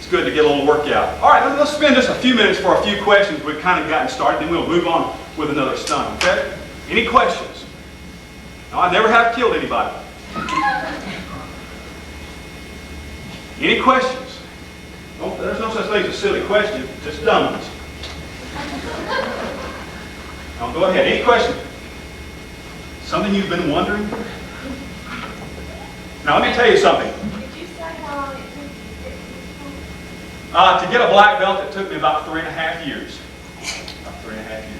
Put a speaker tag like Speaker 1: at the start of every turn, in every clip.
Speaker 1: it's good to get a little workout. All right, let's spend just a few minutes for a few questions. We've kind of gotten started, then we'll move on with another stunt, okay? Any questions? No, I never have killed anybody. Any questions? Oh, there's no such thing as a silly question, just dumb ones. Now, go ahead. Any questions? Something you've been wondering? Now, let me tell you something.
Speaker 2: Did you say how long it took you to get this?
Speaker 1: To get a black belt, it took me about 3.5 years. About 3.5 years,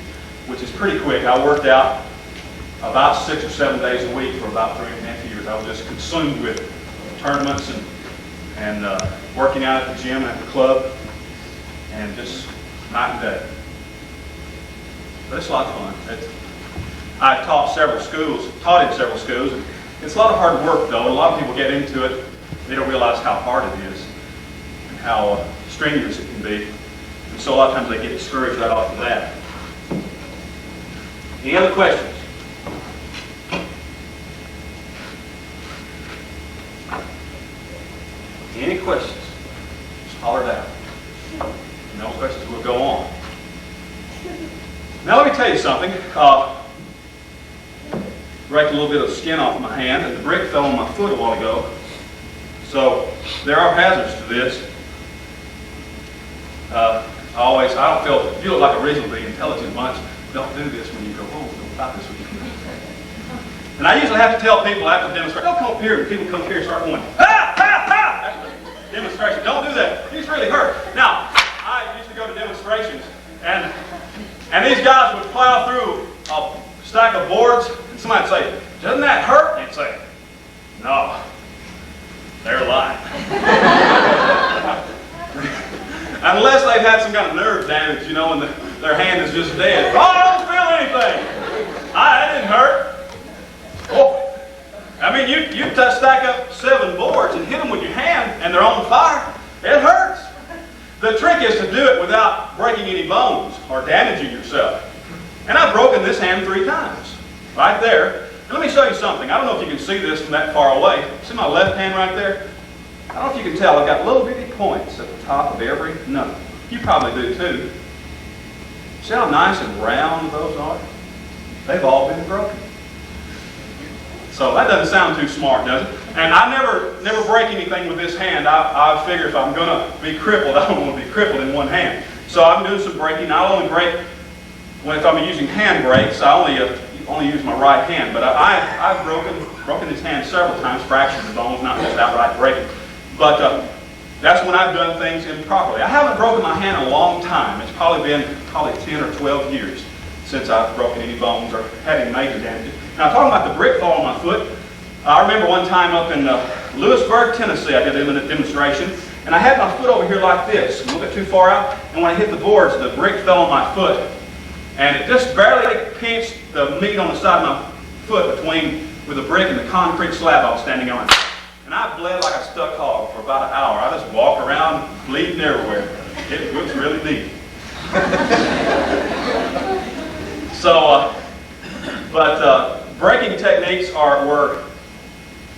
Speaker 1: which is pretty quick. I worked out about 6 or 7 days a week for about 3.5 years. I was just consumed with tournaments and working out at the gym and at the club, and just night and day. But it's a lot of fun. I taught in several schools. And it's a lot of hard work, though. A lot of people get into it. They don't realize how hard it is and how strenuous it can be. And so a lot of times they get discouraged right off the bat. Any other questions? Any questions? Just holler it out. No questions, we'll go on. Now let me tell you something. Break a little bit of skin off my hand, and the brick fell on my foot a while ago. So there are hazards to this. I don't feel, if you look like a reasonably intelligent bunch, don't do this when you go home. Don't stop this when you go home. And I usually have to tell people after the demonstration, don't come up here, and people come here and start going, ha, ha, ha! That's the demonstration. Don't do that. These really hurt. Now, I used to go to demonstrations, and these guys would plow through a stack of boards, and somebody would say, doesn't that hurt? And they'd say, no, they're lying. Unless they've had some kind of nerve damage, you know, and their hand is just dead. Oh, I don't feel anything. That didn't hurt. Oh, I mean, you stack up 7 boards and hit them with your hand, and they're on fire. It hurts. The trick is to do it without breaking any bones or damaging yourself. And I've broken this hand 3 times, right there. And let me show you something. I don't know if you can see this from that far away. See my left hand right there? I don't know if you can tell. I've got little bitty points at the top of every nut. You probably do too. See how nice and round those are? They've all been broken. So that doesn't sound too smart, does it? And I never break anything with this hand. I figure if I'm going to be crippled, I don't want to be crippled in one hand. So I'm doing some breaking. I only break if I'm using hand brakes. I only use my right hand. But I've broken this hand several times, fractured the bones, not just outright breaking. But that's when I've done things improperly. I haven't broken my hand in a long time. It's probably been 10 or 12 years since I've broken any bones or had any major damages. Now, talking about the brick fall on my foot, I remember one time up in Lewisburg, Tennessee, I did a demonstration, and I had my foot over here like this, a little bit too far out, and when I hit the boards, the brick fell on my foot, and it just barely pinched the meat on the side of my foot with the brick and the concrete slab I was standing on. And I bled like a stuck hog for about an hour. I just walked around bleeding everywhere. It was really neat. Breaking techniques were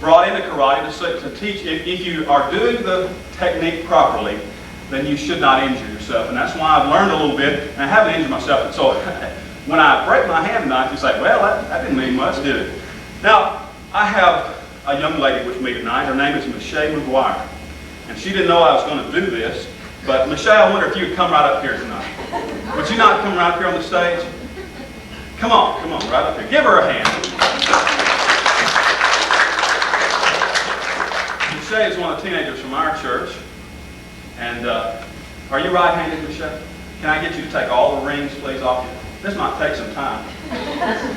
Speaker 1: brought into karate to teach if you are doing the technique properly, then you should not injure yourself. And that's why I've learned a little bit, and I haven't injured myself. And so when I break my hand tonight, you say, well, that didn't mean much, did it? Now, I have a young lady with me tonight. Her name is Michelle McGuire. And she didn't know I was going to do this, but Michelle, I wonder if you would come right up here tonight. Would you not come right up here on the stage? Come on, right up here. Give her a hand. Michelle is one of the teenagers from our church. And are you right-handed, Michelle? Can I get you to take all the rings, please, off you? This might take some time.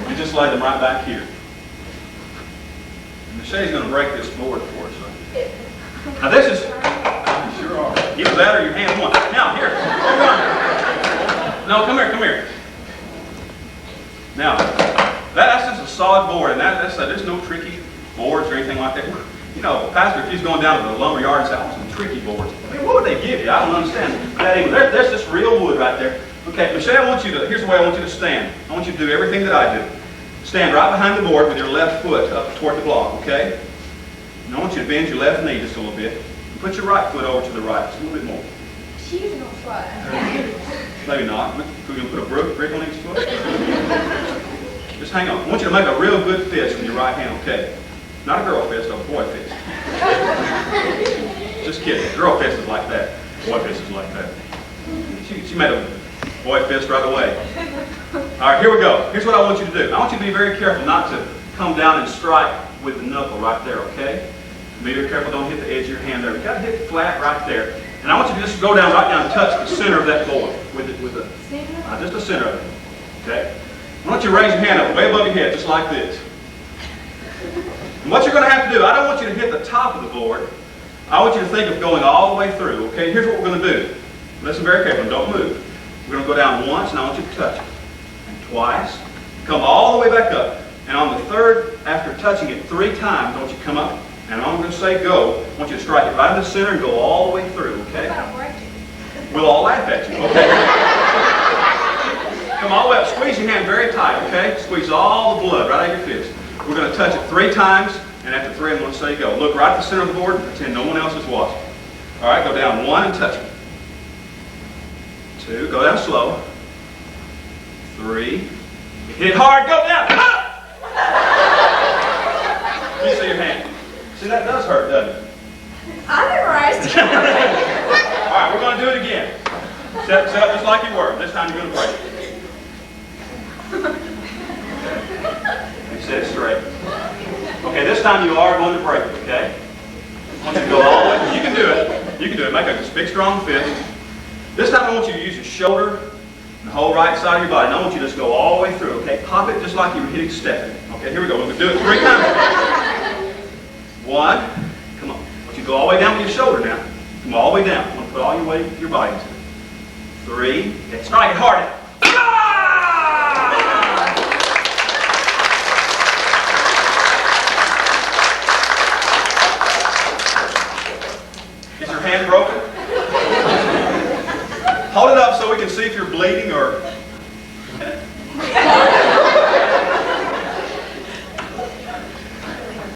Speaker 1: You just lay them right back here. And Michelle's going to break this board for us. Right? Now this is, you sure are. Either that or your hand one. Now here, no, come here. Now, that's just a solid board, and there's no tricky boards or anything like that. You know, Pastor, if he's going down to the lumber yard and saying, I want some tricky boards. I mean, what would they give you? I don't understand that either. There's just real wood right there. Okay, Michelle, here's the way I want you to stand. I want you to do everything that I do. Stand right behind the board with your left foot up toward the block, okay? And I want you to bend your left knee just a little bit. Put your right foot over to the right, just a little bit more.
Speaker 2: She's gonna try.
Speaker 1: Maybe not. We're going to put a brick on each foot. Just hang on. I want you to make a real good fist with your right hand, okay? Not a girl fist, a boy fist. Just kidding. Girl fist is like that. Boy fist is like that. She made a boy fist right away. All right, here we go. Here's what I want you to do. I want you to be very careful not to come down and strike with the knuckle right there, okay? Be very careful. Don't hit the edge of your hand there. You've got to hit flat right there. And I want you to just go down right down and touch the center of that board with just the center of it. Okay? I want you to raise your hand up way above your head, just like this. And what you're going to have to do, I don't want you to hit the top of the board. I want you to think of going all the way through. Okay? Here's what we're going to do. Listen very carefully. Don't move. We're going to go down once, and I want you to touch it. And twice. Come all the way back up. And on the third, after touching it 3 times, I want you to come up. And I'm going to say go. I want you to strike it right in the center and go all the way through, okay? We'll all laugh at you, okay? Come all the way up. Squeeze your hand very tight, okay? Squeeze all the blood right out of your fist. We're going to touch it 3 times, and after 3, I'm going to say go. Look right at the center of the board and pretend no one else is watching. All right, go down 1 and touch it. 2, go down slow. 3, hit hard, go down. Let me see your hand. See, that does hurt, doesn't it?
Speaker 2: I memorized it.
Speaker 1: All right, we're going to do it again. Set up just like you were. This time you're going to break it. You set it straight. Okay, this time you are going to break it, okay? I want you to go all the way. You can do it. You can do it. Make a big, strong fist. This time I want you to use your shoulder and the whole right side of your body. And I want you to just go all the way through, okay? Pop it just like you were hitting Stephanie. Okay, here we go. We're going to do it 3 times. 1. Come on. I want you to go all the way down with your shoulder now. Come all the way down. I want to put all your weight, your body into it. 3. Okay, strike it hard. Is your hand broken? Hold it up so we can see if you're bleeding or